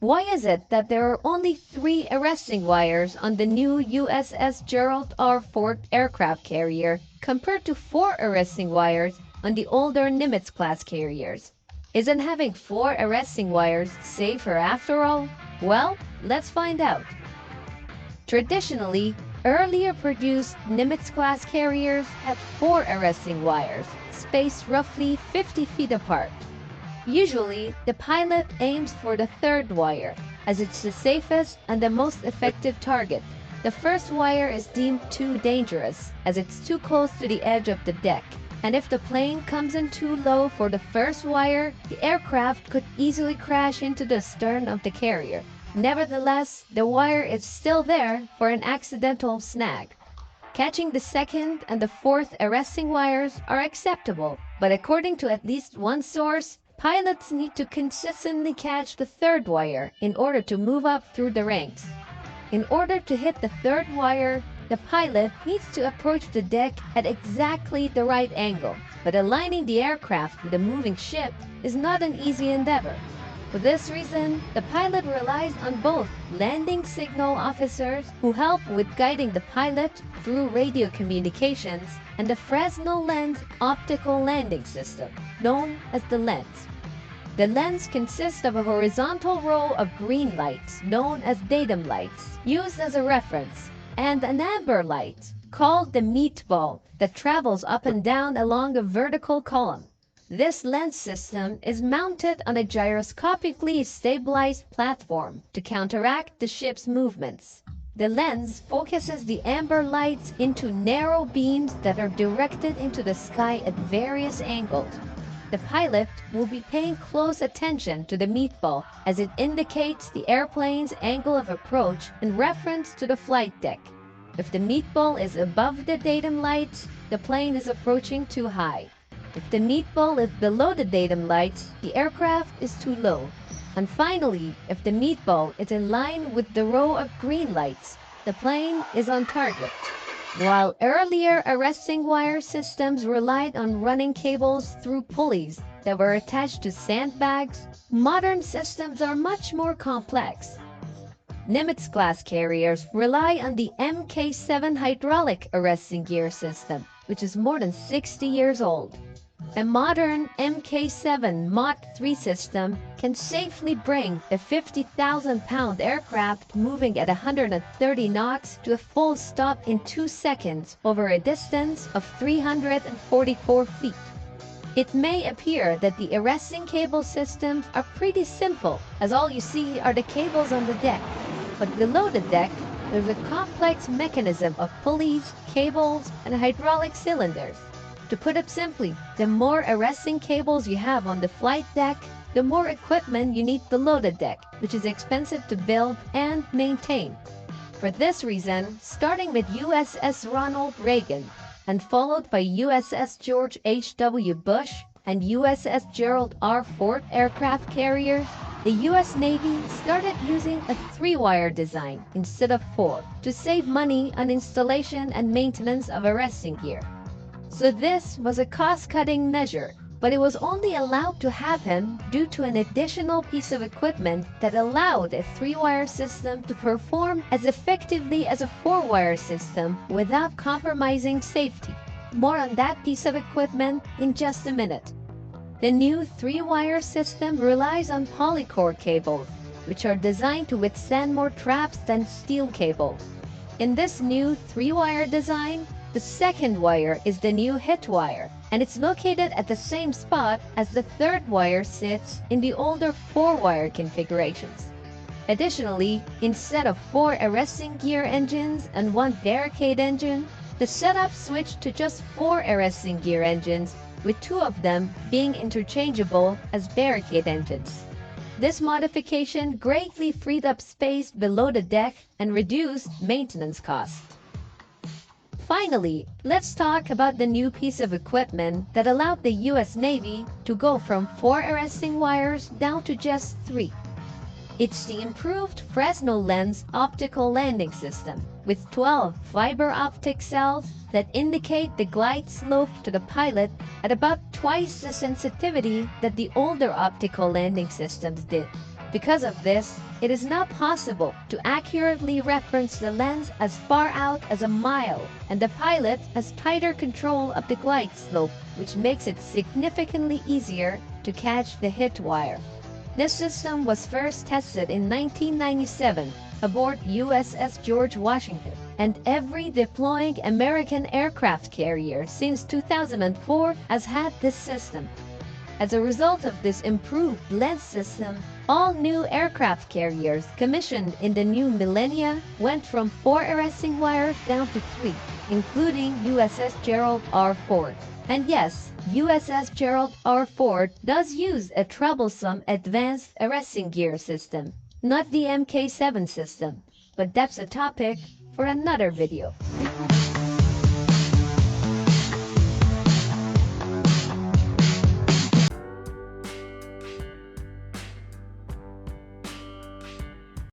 Why is it that there are only 3 arresting wires on the new USS Gerald R. Ford aircraft carrier compared to 4 arresting wires on the older Nimitz-class carriers? Isn't having 4 arresting wires safer after all? Well, let's find out. Traditionally, earlier produced Nimitz-class carriers had 4 arresting wires, spaced roughly 50 feet apart. Usually, the pilot aims for the third wire, as it's the safest and the most effective target. The first wire is deemed too dangerous, as it's too close to the edge of the deck, and if the plane comes in too low for the first wire, the aircraft could easily crash into the stern of the carrier. Nevertheless, the wire is still there for an accidental snag. Catching the second and the fourth arresting wires are acceptable, but according to at least one source, pilots need to consistently catch the third wire in order to move up through the ranks. In order to hit the third wire, the pilot needs to approach the deck at exactly the right angle, but aligning the aircraft with a moving ship is not an easy endeavor. For this reason, the pilot relies on both landing signal officers who help with guiding the pilot through radio communications and the Fresnel lens optical landing system, known as the lens. The lens consists of a horizontal row of green lights, known as datum lights, used as a reference, and an amber light, called the meatball, that travels up and down along a vertical column. This lens system is mounted on a gyroscopically stabilized platform to counteract the ship's movements. The lens focuses the amber lights into narrow beams that are directed into the sky at various angles. The pilot will be paying close attention to the meatball as it indicates the airplane's angle of approach in reference to the flight deck. If the meatball is above the datum lights, the plane is approaching too high. If the meatball is below the datum lights, the aircraft is too low. And finally, if the meatball is in line with the row of green lights, the plane is on target. While earlier arresting wire systems relied on running cables through pulleys that were attached to sandbags, modern systems are much more complex. Nimitz-class carriers rely on the Mk7 hydraulic arresting gear system, which is more than 60 years old. A modern Mk7 Mach 3 system can safely bring a 50,000-pound aircraft moving at 130 knots to a full stop in 2 seconds over a distance of 344 feet. It may appear that the arresting cable systems are pretty simple, as all you see are the cables on the deck. But below the deck, there's a complex mechanism of pulleys, cables, and hydraulic cylinders. To put it simply, the more arresting cables you have on the flight deck, the more equipment you need below the deck, which is expensive to build and maintain. For this reason, starting with USS Ronald Reagan and followed by USS George H.W. Bush and USS Gerald R. Ford aircraft carriers, the U.S. Navy started using a 3-wire design instead of 4 to save money on installation and maintenance of arresting gear. So this was a cost-cutting measure, but it was only allowed to happen due to an additional piece of equipment that allowed a 3-wire system to perform as effectively as a 4-wire system without compromising safety. More on that piece of equipment in just a minute. The new 3-wire system relies on polycore cables, which are designed to withstand more traps than steel cables. In this new 3-wire design, the second wire is the new hit wire, and it's located at the same spot as the third wire sits in the older 4-wire configurations. Additionally, instead of 4 arresting gear engines and 1 barricade engine, the setup switched to just 4 arresting gear engines, with 2 of them being interchangeable as barricade engines. This modification greatly freed up space below the deck and reduced maintenance costs. Finally, let's talk about the new piece of equipment that allowed the U.S. Navy to go from 4 arresting wires down to just 3. It's the improved Fresnel lens optical landing system, with 12 fiber optic cells that indicate the glide slope to the pilot at about twice the sensitivity that the older optical landing systems did. Because of this, it is not possible to accurately reference the lens as far out as a mile, and the pilot has tighter control of the glide slope, which makes it significantly easier to catch the hit wire. This system was first tested in 1997 aboard USS George Washington, and every deploying American aircraft carrier since 2004 has had this system. As a result of this improved lens system, all new aircraft carriers commissioned in the new millennia went from 4 arresting wires down to 3, including USS Gerald R. Ford. And yes, USS Gerald R. Ford does use a troublesome advanced arresting gear system, not the Mk7 system, but that's a topic for another video.